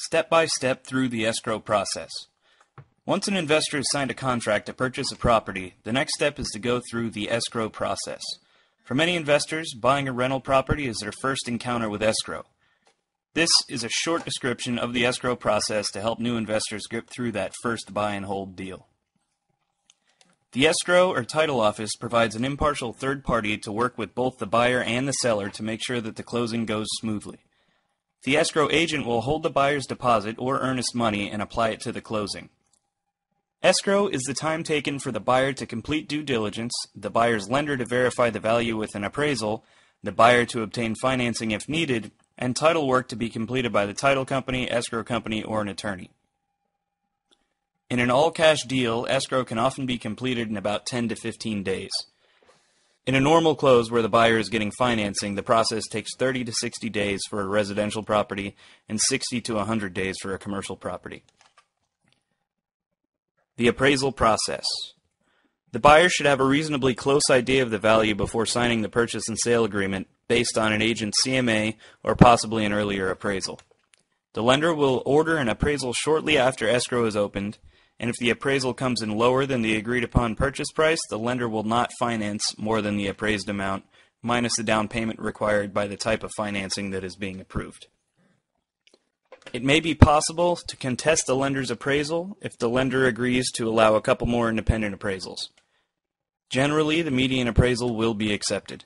Step by step through the escrow process. Once an investor has signed a contract to purchase a property, the next step is to go through the escrow process. For many investors, buying a rental property is their first encounter with escrow. This is a short description of the escrow process to help new investors grip through that first buy and hold deal. The escrow or title office provides an impartial third party to work with both the buyer and the seller to make sure that the closing goes smoothly. The escrow agent will hold the buyer's deposit or earnest money and apply it to the closing. Escrow is the time taken for the buyer to complete due diligence, the buyer's lender to verify the value with an appraisal, the buyer to obtain financing if needed, and title work to be completed by the title company, escrow company, or an attorney. In an all-cash deal, escrow can often be completed in about 10 to 15 days. In a normal close where the buyer is getting financing, the process takes 30 to 60 days for a residential property and 60 to 100 days for a commercial property. The appraisal process. The buyer should have a reasonably close idea of the value before signing the purchase and sale agreement based on an agent's CMA or possibly an earlier appraisal. The lender will order an appraisal shortly after escrow is opened, and if the appraisal comes in lower than the agreed upon purchase price, the lender will not finance more than the appraised amount, minus the down payment required by the type of financing that is being approved. It may be possible to contest the lender's appraisal if the lender agrees to allow a couple more independent appraisals. Generally, the median appraisal will be accepted.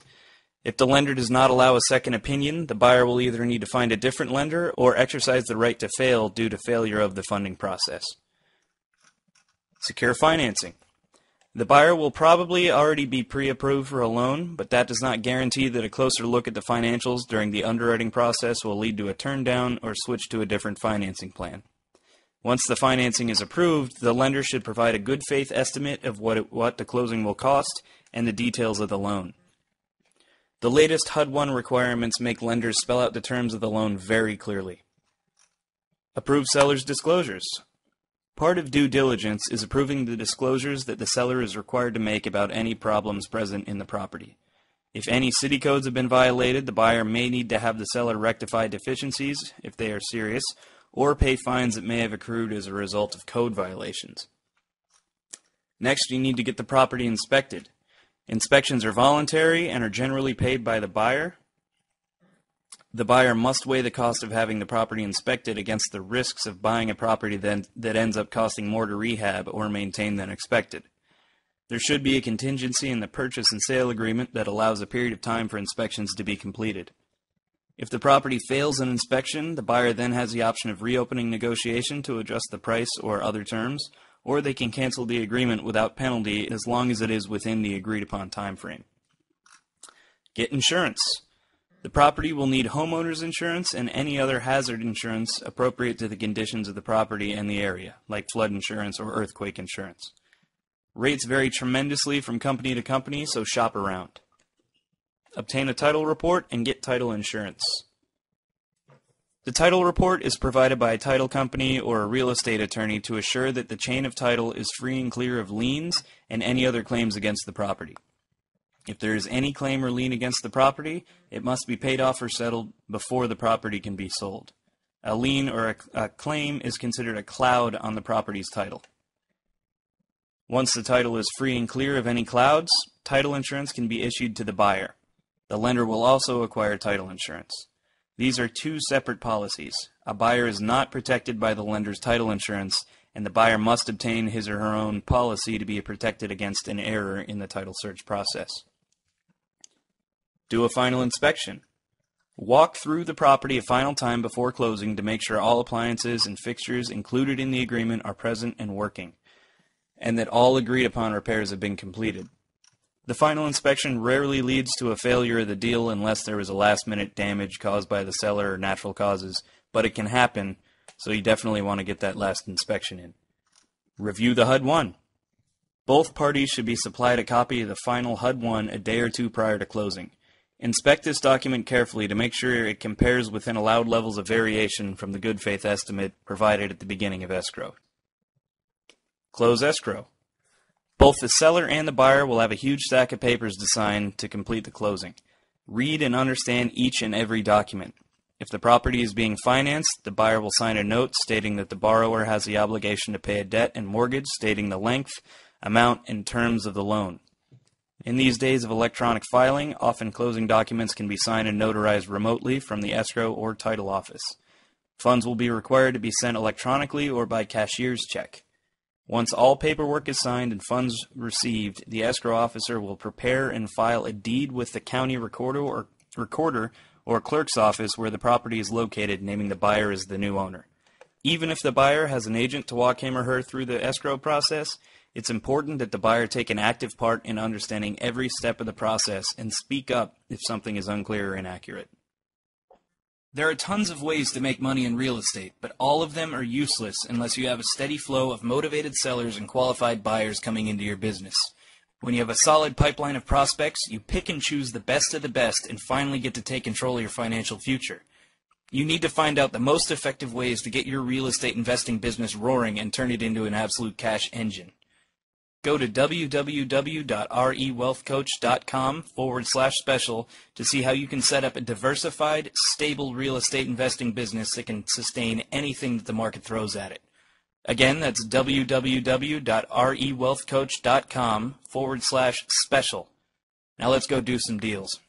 If the lender does not allow a second opinion, the buyer will either need to find a different lender or exercise the right to fail due to failure of the funding process. Secure financing. The buyer will probably already be pre-approved for a loan, but that does not guarantee that a closer look at the financials during the underwriting process will lead to a turn down or switch to a different financing plan. Once the financing is approved, the lender should provide a good faith estimate of what the closing will cost and the details of the loan. The latest HUD-1 requirements make lenders spell out the terms of the loan very clearly. Approved seller's disclosures. Part of due diligence is approving the disclosures that the seller is required to make about any problems present in the property. If any city codes have been violated, the buyer may need to have the seller rectify deficiencies, if they are serious, or pay fines that may have accrued as a result of code violations. Next, you need to get the property inspected. Inspections are voluntary and are generally paid by the buyer. The buyer must weigh the cost of having the property inspected against the risks of buying a property that ends up costing more to rehab or maintain than expected. There should be a contingency in the purchase and sale agreement that allows a period of time for inspections to be completed. If the property fails an inspection, the buyer then has the option of reopening negotiation to adjust the price or other terms, or they can cancel the agreement without penalty as long as it is within the agreed upon time frame. Get insurance. The property will need homeowner's insurance and any other hazard insurance appropriate to the conditions of the property and the area, like flood insurance or earthquake insurance. Rates vary tremendously from company to company, so shop around. Obtain a title report and get title insurance. The title report is provided by a title company or a real estate attorney to assure that the chain of title is free and clear of liens and any other claims against the property. If there is any claim or lien against the property, it must be paid off or settled before the property can be sold. A lien or a claim is considered a cloud on the property's title. Once the title is free and clear of any clouds, title insurance can be issued to the buyer. The lender will also acquire title insurance. These are two separate policies. A buyer is not protected by the lender's title insurance, and the buyer must obtain his or her own policy to be protected against an error in the title search process. Do a final inspection. Walk through the property a final time before closing to make sure all appliances and fixtures included in the agreement are present and working, and that all agreed upon repairs have been completed. The final inspection rarely leads to a failure of the deal unless there is a last-minute damage caused by the seller or natural causes, but it can happen, so you definitely want to get that last inspection in. Review the HUD-1. Both parties should be supplied a copy of the final HUD-1 a day or two prior to closing. Inspect this document carefully to make sure it compares within allowed levels of variation from the good faith estimate provided at the beginning of escrow. Close escrow. Both the seller and the buyer will have a huge stack of papers to sign to complete the closing. Read and understand each and every document. If the property is being financed, the buyer will sign a note stating that the borrower has the obligation to pay a debt and mortgage stating the length, amount, and terms of the loan. In these days of electronic filing, often closing documents can be signed and notarized remotely from the escrow or title office. Funds will be required to be sent electronically or by cashier's check. Once all paperwork is signed and funds received, the escrow officer will prepare and file a deed with the county recorder or clerk's office where the property is located, naming the buyer as the new owner. Even if the buyer has an agent to walk him or her through the escrow process, it's important that the buyer take an active part in understanding every step of the process and speak up if something is unclear or inaccurate. There are tons of ways to make money in real estate, but all of them are useless unless you have a steady flow of motivated sellers and qualified buyers coming into your business. When you have a solid pipeline of prospects, you pick and choose the best of the best and finally get to take control of your financial future. You need to find out the most effective ways to get your real estate investing business roaring and turn it into an absolute cash engine. Go to www.rewealthcoach.com/special to see how you can set up a diversified, stable real estate investing business that can sustain anything that the market throws at it. Again, that's www.rewealthcoach.com/special. Now let's go do some deals.